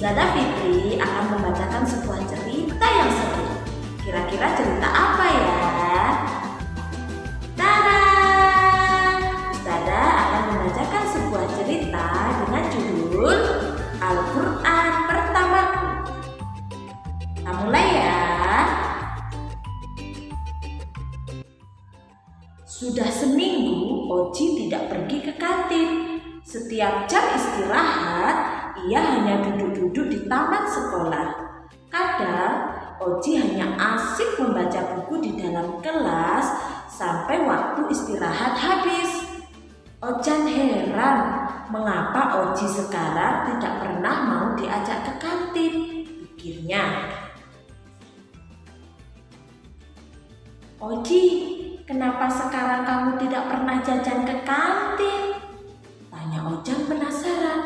Ustazah Fitri akan membacakan sebuah cerita yang seru. Kira-kira cerita apa ya? Tada! Ustazah akan membacakan sebuah cerita dengan judul Al-Quran Pertamaku. Kita mulai ya. Sudah seminggu Oji tidak pergi ke kantin. Setiap jam istirahat, ia hanya duduk-duduk di taman sekolah. Kadang Oji hanya asik membaca buku di dalam kelas sampai waktu istirahat habis. Ojan heran mengapa Oji sekarang tidak pernah mau diajak ke kantin, pikirnya. Oji, kenapa sekarang kamu tidak pernah jajan ke kantin? Tanya Ojan penasaran.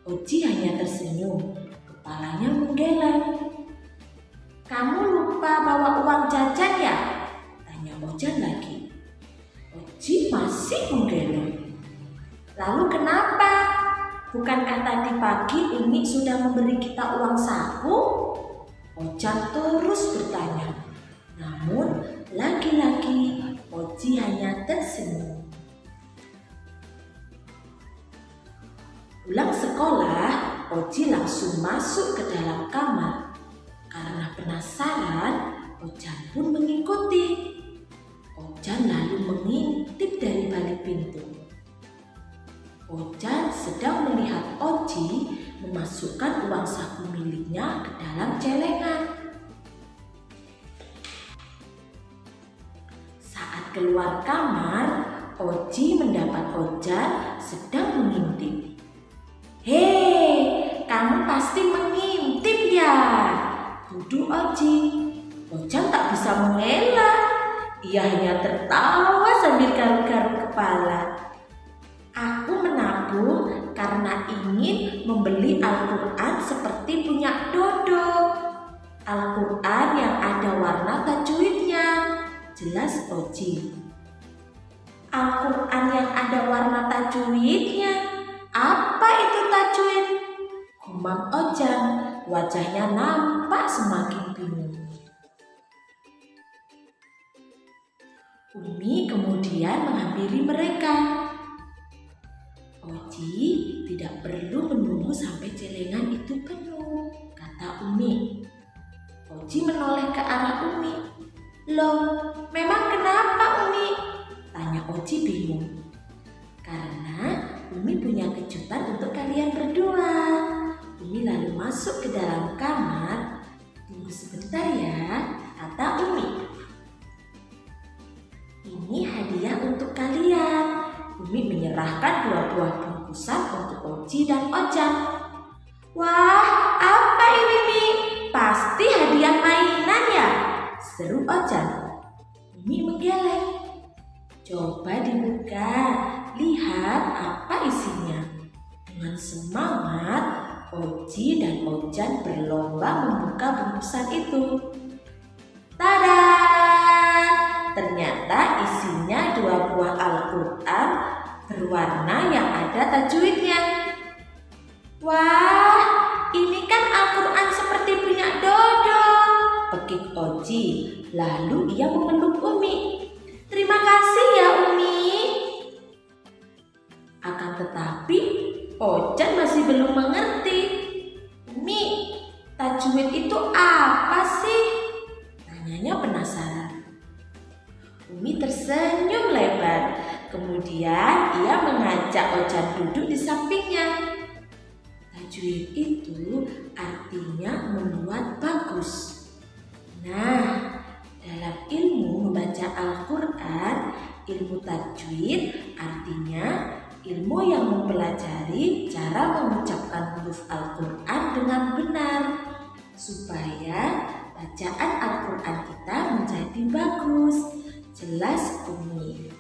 Oji hanya tersenyum, kepalanya menggeleng. Kamu lupa bawa uang jajan ya? Tanya Ojan lagi. Oji masih menggeleng. Lalu kenapa? Bukankah tadi pagi Umi sudah memberi kita uang saku? Ojan terus bertanya. Namun lagi-lagi Oji hanya tersenyum. Pulang sekolah, Oji langsung masuk ke dalam kamar. Karena penasaran, Ojan pun mengikuti. Ojan lalu mengintip dari balik pintu. Ojan sedang melihat Oji memasukkan uang saku miliknya ke dalam celengan. Saat keluar kamar, Oji mendapat Ojan sedang mengintip. Hei, kamu pasti mengintip ya? Tuduh Oji. Ojan tak bisa mengelak. Ia hanya tertawa sambil garuk-garuk kepala. Aku menabung karena ingin membeli Al-Quran seperti punya Dodo. Al-Quran yang ada warna tajwidnya, jelas Oji. Al-Quran yang ada warna tajwidnya? Apa itu tajwid? Gumam Ojan, wajahnya nampak semakin bingung. Umi kemudian menghampiri mereka. Oji tidak perlu menunggu sampai celengan itu penuh, kata Umi. Oji menoleh ke arah Umi. Loh, memang kenapa Umi? Tanya Oji bingung. Karena Umi punya kejutan untuk kalian berdua. Umi lalu masuk ke dalam kamar. Tunggu sebentar ya, kata Umi. Ini hadiah untuk kalian. Umi menyerahkan 2 buah bungkusan untuk Oji dan Ojan. Wah, apa ini Mi? Pasti hadiah mainan ya? Seru Ojan. Umi menggeleng. Coba dibuka, lihat apa isinya. Dengan semangat, Oji dan Ojan berlomba membuka bungkusan itu. Tada! Ternyata isinya 2 buah Al-Quran berwarna yang ada tajwidnya. Wah, ini kan Al-Quran seperti punya Dodo, pekik Oji. Lalu ia memeluk Umi. Terima kasih ya Umi. Akan tetapi Ojan masih belum mengerti. Umi, tajwid itu apa sih? Tanyanya penasaran. Umi tersenyum lebar. Kemudian ia mengajak Ojan duduk di sampingnya. Tajwid itu artinya membuat bagus. Nah, dalam ilmu membaca Al-Quran, ilmu tajwid artinya ilmu yang mempelajari cara mengucapkan huruf Al-Quran dengan benar supaya bacaan Al-Quran kita menjadi bagus. Jelas Umi.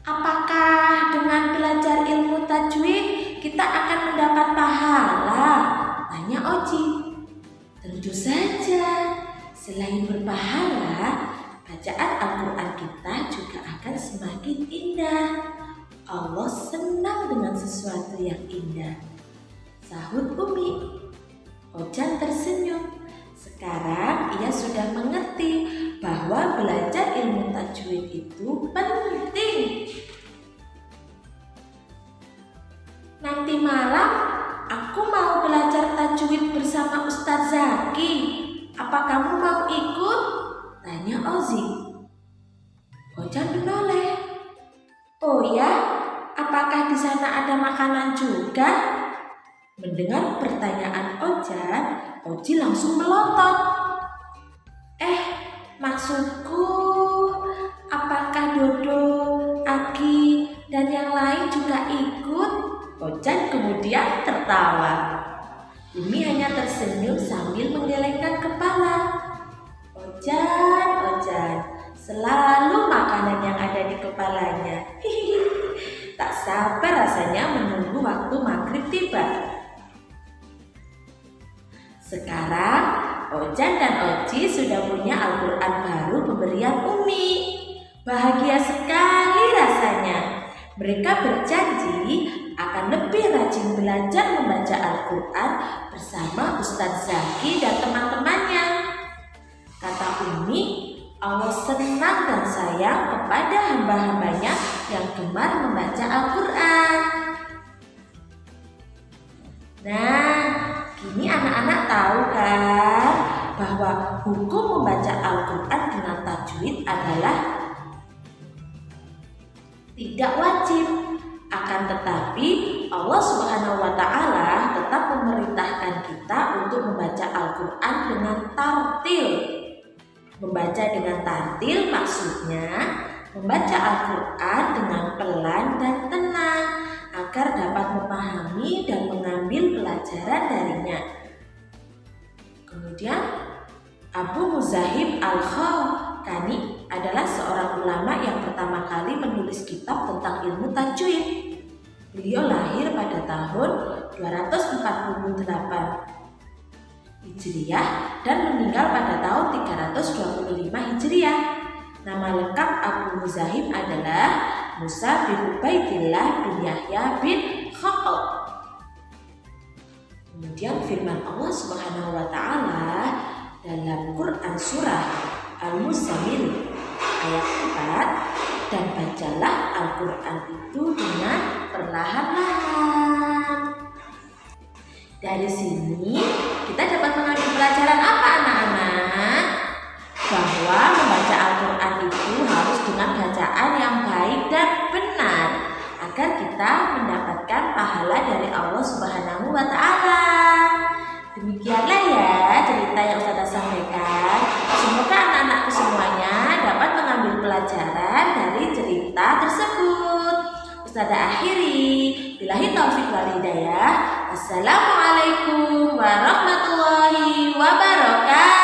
Apakah dengan belajar ilmu tajwid kita akan mendapat pahala? Tanya Oji. Tentu saja. Selain berpahala, bacaan Al-Quran kita juga akan semakin indah. Allah senang dengan sesuatu yang indah. sahut Umi. Ojan tersenyum. Sekarang ia sudah mengerti bahwa belajar ilmu tajwid itu penting. Nanti malam aku mau belajar tajwid bersama Ustadz Zaki. Apa kamu mau ikut? Tanya Ozi. Ojan menoleh. Oh ya, apakah di sana ada makanan juga? Mendengar pertanyaan Ojan, Oji langsung melotot. Maksudku, apakah Dodo, Aki, dan yang lain juga ikut? Ojan kemudian tertawa. Umi hanya tersenyum sambil menggelengkan kepala. Ojan, selalu makanan yang ada di kepalanya. Tak sabar rasanya menunggu waktu maghrib tiba. Sekarang Ojan dan Oji sudah punya Al-Quran baru pemberian Umi. Bahagia sekali rasanya. Mereka berjanji akan lebih rajin belajar membaca Al-Quran bersama Ustadz Zaki dan teman-temannya. Kata Umi, Allah senang dan sayang kepada hamba-hambanya yang gemar membaca Al-Quran. Nah, kini anak-anak tahu kan bahwa hukum membaca Al-Quran dengan tajwid adalah tidak wajib. Akan tetapi Allah Subhanahu wa Ta'ala tetap memerintahkan kita untuk membaca Al-Quran dengan tartil. Membaca dengan tartil maksudnya membaca Al-Quran dengan pelan dan tenang agar dapat memahami dan mengambil pelajaran darinya. Kemudian Abu Muzahib Al-Khawqani adalah seorang ulama yang pertama kali menulis kitab tentang ilmu tajwid. Beliau lahir pada tahun 248 Hijriah dan meninggal pada tahun 325 Hijriah. Nama lengkap Abu Muzahib adalah Musa bin Ubaidillah bin Yahya bin Khaqal. Kemudian firman Allah Subhanahu wa Ta'ala dalam Quran surah Al-Muzammil ayat 4, dan bacalah Al-Quran itu dengan perlahan-lahan. Dari sini kita dapat mengambil pelajaran apa anak-anak? Bahwa membaca Al-Quran itu harus dengan bacaan yang baik dan benar agar kita mendapatkan pahala dari Allah Subhanahu wa Ta'ala. Demikianlah ya cerita yang Ustazah sampaikan. Semoga anak-anakku semuanya dapat mengambil pelajaran dari cerita tersebut. Ustazah akhiri, billahi taufiq wal hidayah. Assalamualaikum warahmatullahi wabarakatuh.